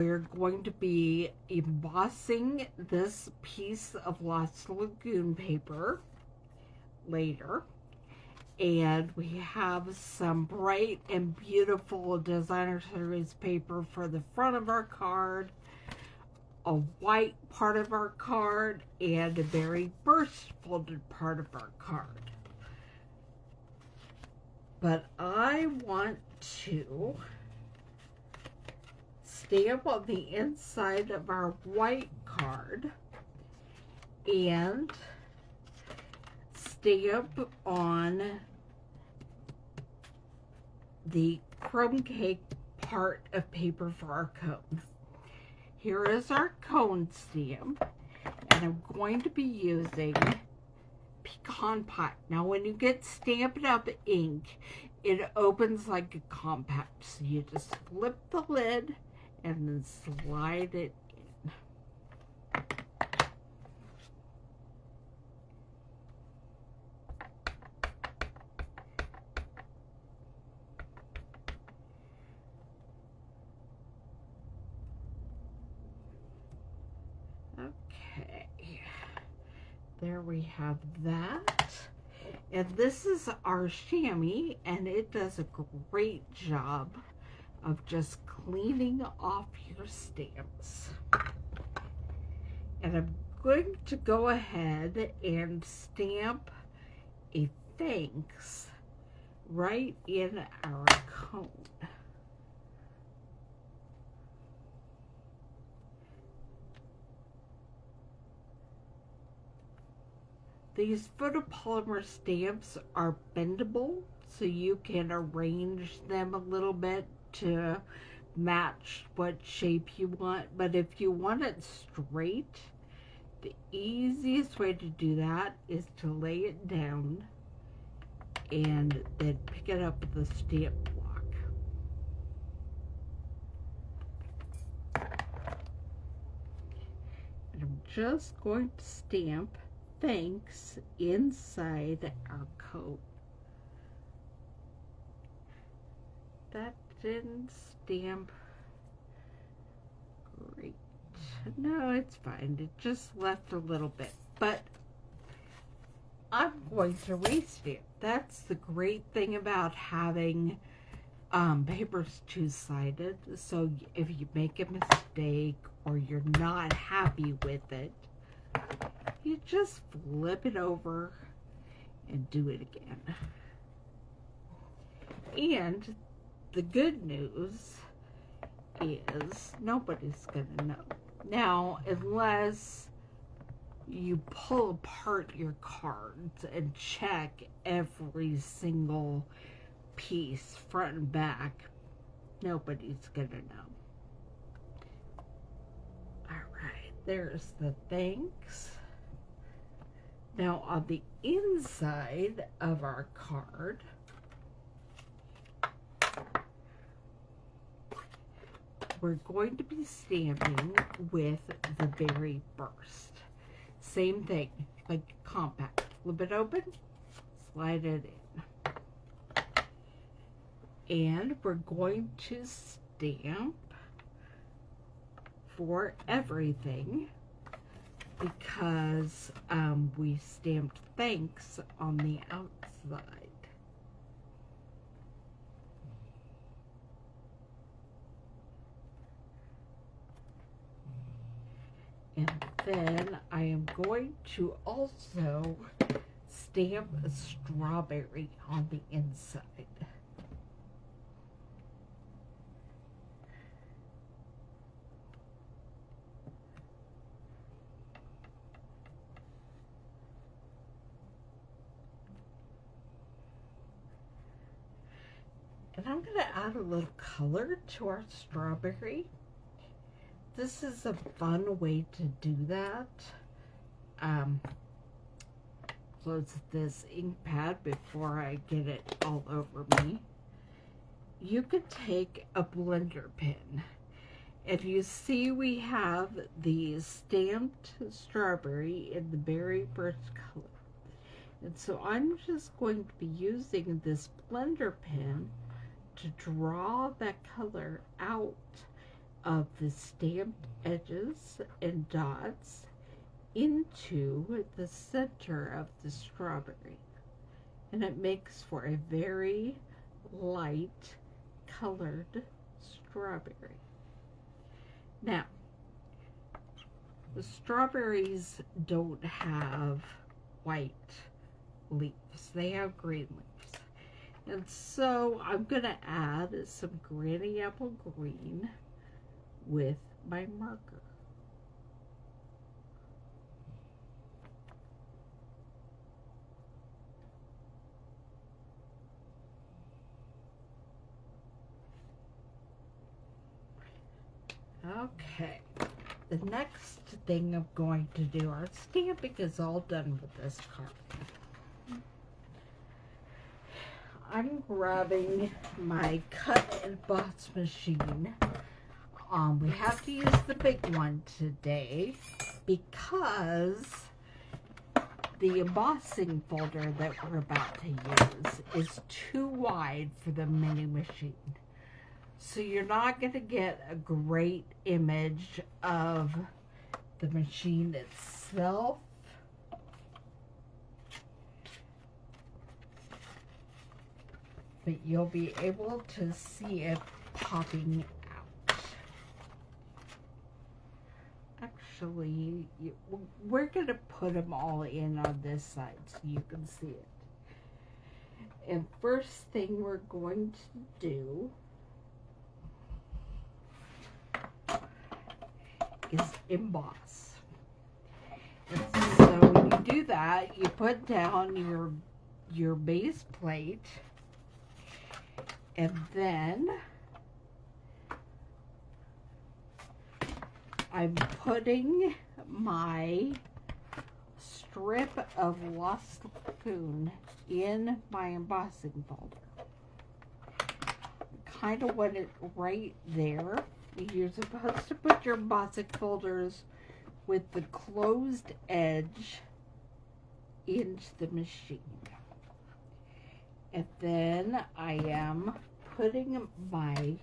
We're going to be embossing this piece of Lost Lagoon paper later. And we have some bright and beautiful designer series paper for the front of our card, a white part of our card, and a very burst folded part of our card. But I want to stamp on the inside of our white card and stamp on the crumb cake part of paper for our cone. Here is our cone stamp, and I'm going to be using Pecan Pie. Now when you get Stampin' Up ink, it opens like a compact, so you just flip the lid and then slide it in. Okay, there we have that. And this is our chamois, and it does a great job of just cleaning off your stamps. And I'm going to go ahead and stamp a thanks right in our cone. These photopolymer stamps are bendable, so you can arrange them a little bit to match what shape you want. But if you want it straight, the easiest way to do that is to lay it down and then pick it up with a stamp block. And I'm just going to stamp thanks inside our cone. That didn't stamp great. No, it's fine. It just left a little bit, but I'm going to restamp. That's the great thing about having papers two-sided. So if you make a mistake or you're not happy with it, you just flip it over and do it again. And the good news is nobody's gonna know. Now, unless you pull apart your cards and check every single piece, front and back, nobody's gonna know. Alright, there's the thanks. Now on the inside of our card, we're going to be stamping with the very burst. Same thing, like compact. Flip it open, slide it in. And we're going to stamp for everything, because we stamped thanks on the outside. And then I am going to also stamp a strawberry on the inside. And I'm going to add a little color to our strawberry. This is a fun way to do that. Close this ink pad before I get it all over me. You could take a blender pen. If you see, we have the stamped strawberry in the berry burst color. And so I'm just going to be using this blender pen to draw that color out of the stamped edges and dots into the center of the strawberry, and it makes for a very light colored strawberry. Now, the strawberries don't have white leaves, they have green leaves. And so I'm going to add some granny apple green with my marker. Okay, the next thing I'm going to do, our stamping is all done with this card. I'm grabbing my cut and emboss machine. We have to use the big one today because the embossing folder that we're about to use is too wide for the mini machine. So you're not going to get a great image of the machine itself. But you'll be able to see it popping out. Actually, we're going to put them all in on this side so you can see it. And first thing we're going to do is emboss. And so when you do that, you put down your base plate, and then I'm putting my strip of lost spoon in my embossing folder. Kind of want it right there. You're supposed to put your embossing folders with the closed edge into the machine. And then I am putting my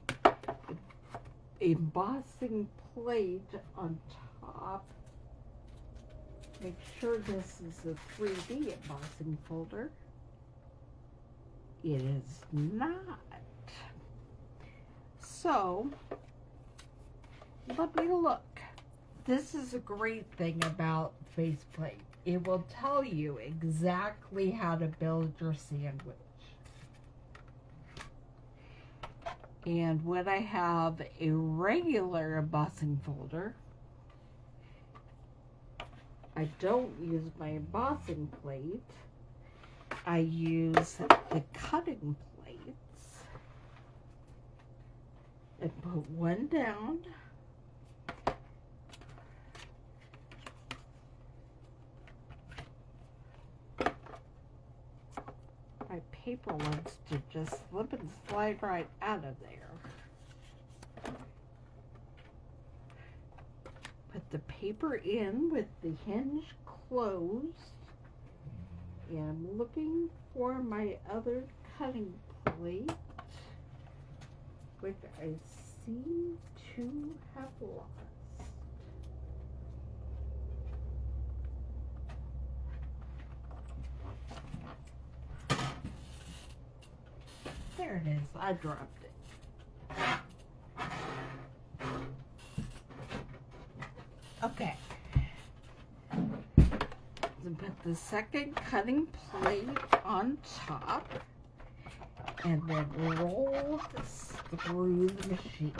embossing plate on top. Make sure this is a 3D embossing folder. It is not. So, let me look. This is a great thing about faceplate. It will tell you exactly how to build your sandwich. And when I have a regular embossing folder, I don't use my embossing plate. I use the cutting plates and put one down. My paper wants to just slip and slide right out of there. Put the paper in with the hinge closed. And I'm looking for my other cutting plate, which I seem to have lost. There it is. I dropped it. Okay. So put the second cutting plate on top and then roll this through the machine.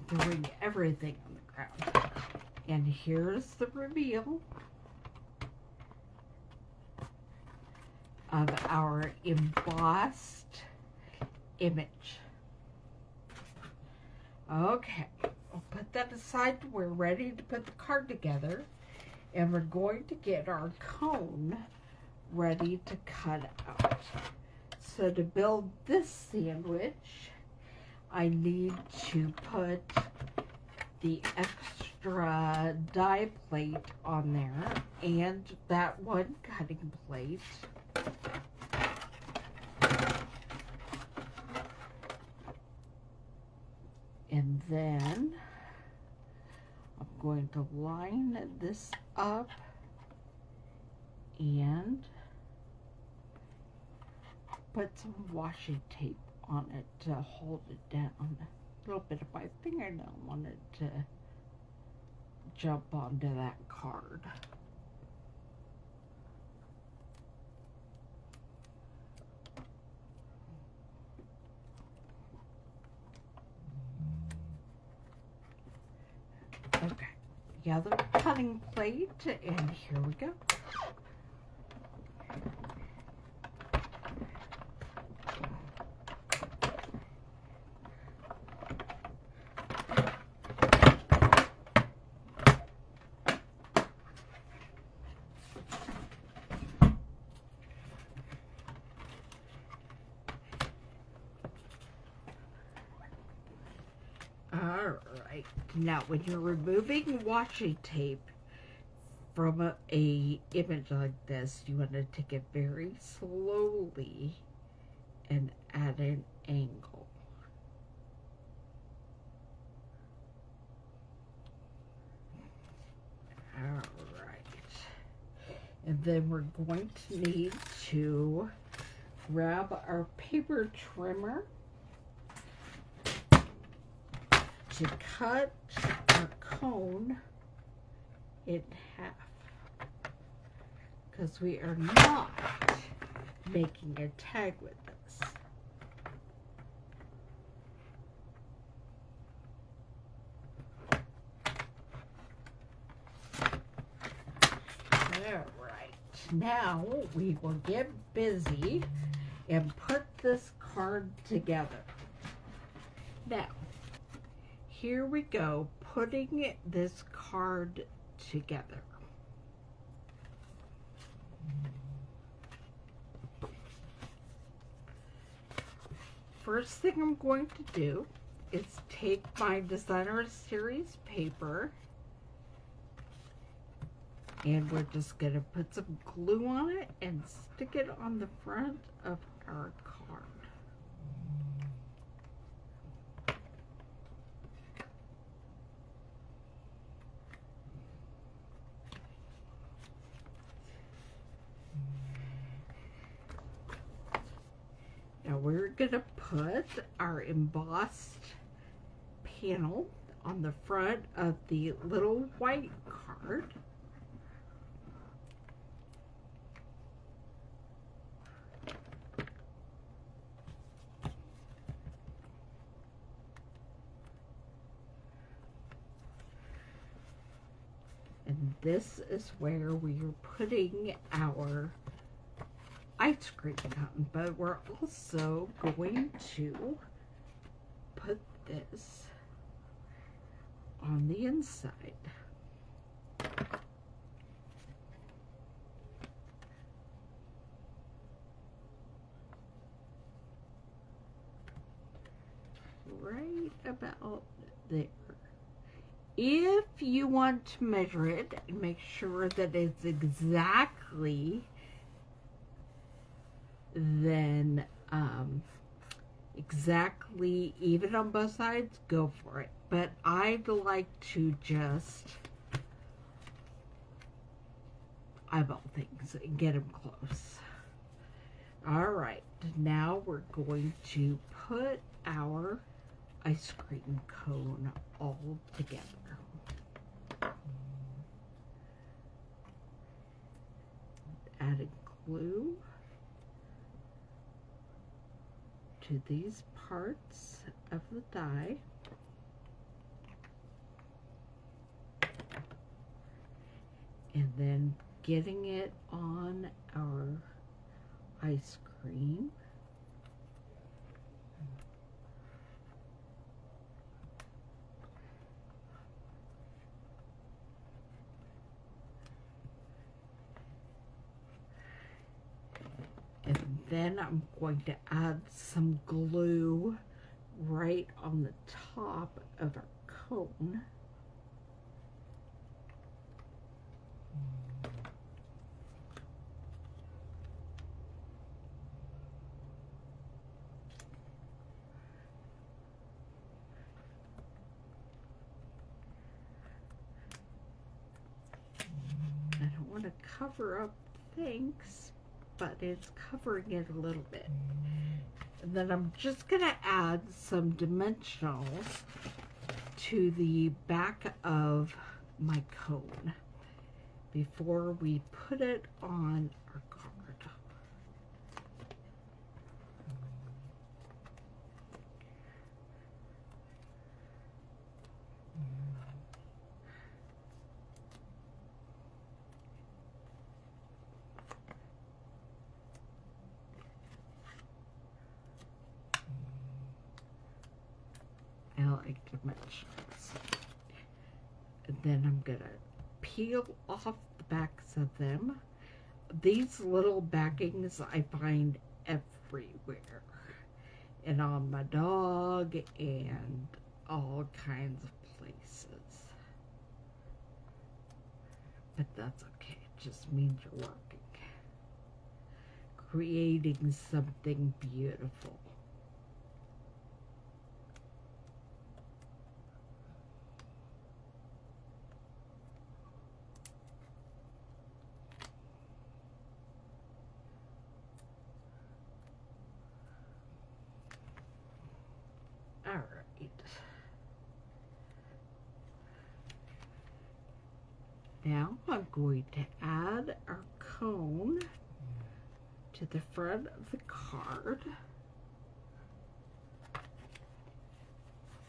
Throwing everything on the ground. And here's the reveal of our embossed image. Okay, we'll put that aside. We're ready to put the card together, and we're going to get our cone ready to cut out. So to build this sandwich, I need to put the extra die plate on there and that one cutting plate. And then I'm going to line this up and put some washi tape on it to hold it down. A little bit of my fingernail wanted to jump onto that card. Okay, the other cutting plate, and here we go. Alright, now when you're removing washi tape from a image like this, you want to take it very slowly and at an angle. Alright, and then we're going to need to grab our paper trimmer to cut our cone in half, because we are not making a tag with this. Alright, now we will get busy and put this card together. Now, here we go, putting this card together. First thing I'm going to do is take my Designer Series paper, and we're just going to put some glue on it and stick it on the front of our card. Now we're going to put our embossed panel on the front of the little white card. And this is where we are putting our ice cream cone, but we're also going to put this on the inside. Right about there. If you want to measure it and make sure that it's exactly then exactly even on both sides, go for it. But I'd like to just eyeball things and get them close. Alright, now we're going to put our ice cream cone all together. Adding glue to these parts of the die. And then getting it on our ice cream. And then I'm going to add some glue right on the top of our cone. I don't want to cover up things, but it's covering it a little bit. And then I'm just going to add some dimensionals to the back of my cone before we put it on our card. I like dimensions. And then I'm gonna peel off the backs of them. These little backings I find everywhere, and on my dog and all kinds of places. But that's okay, it just means you're working, creating something beautiful. All right. Now I'm going to add our cone to the front of the card.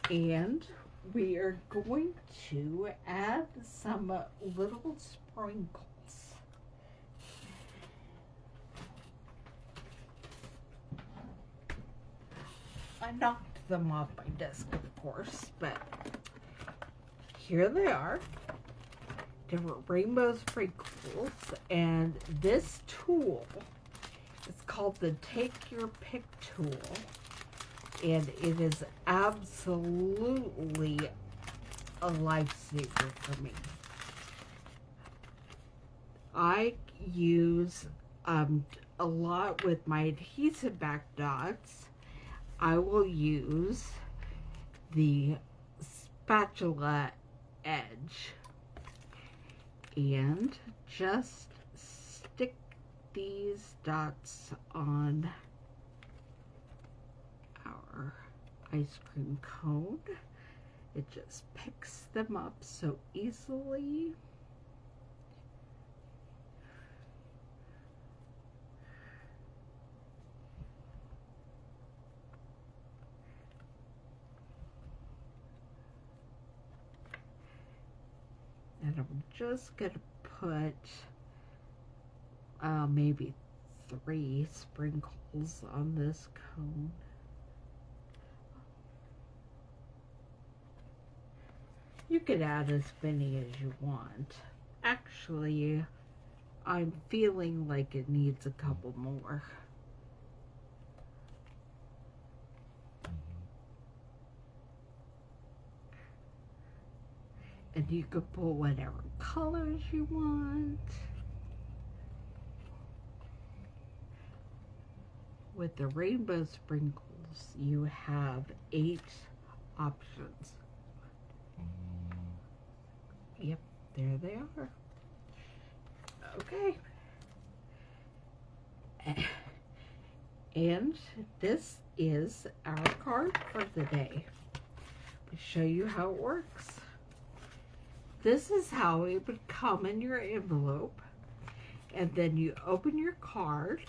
And we are going to add some little sprinkles. I knocked them off my desk, of course, but here they are. Different rainbow sprinkles, and this tool is called the Take Your Pick tool, and it is absolutely a lifesaver for me. I use a lot with my adhesive back dots. I will use the spatula edge and just stick these dots on our ice cream cone. It just picks them up so easily. And I'm just gonna put maybe 3 sprinkles on this cone. You could add as many as you want. Actually, I'm feeling like it needs a couple more. And you could put whatever colors you want. With the rainbow sprinkles, you have 8 options. Yep, there they are. Okay. And this is our card for the day. I'll show you how it works. This is how it would come in your envelope, and then you open your card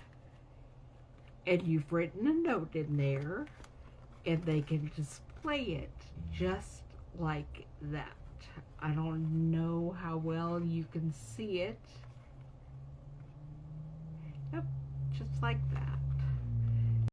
and you've written a note in there, and they can display it just like that. I don't know how well you can see it. Yep, just like that.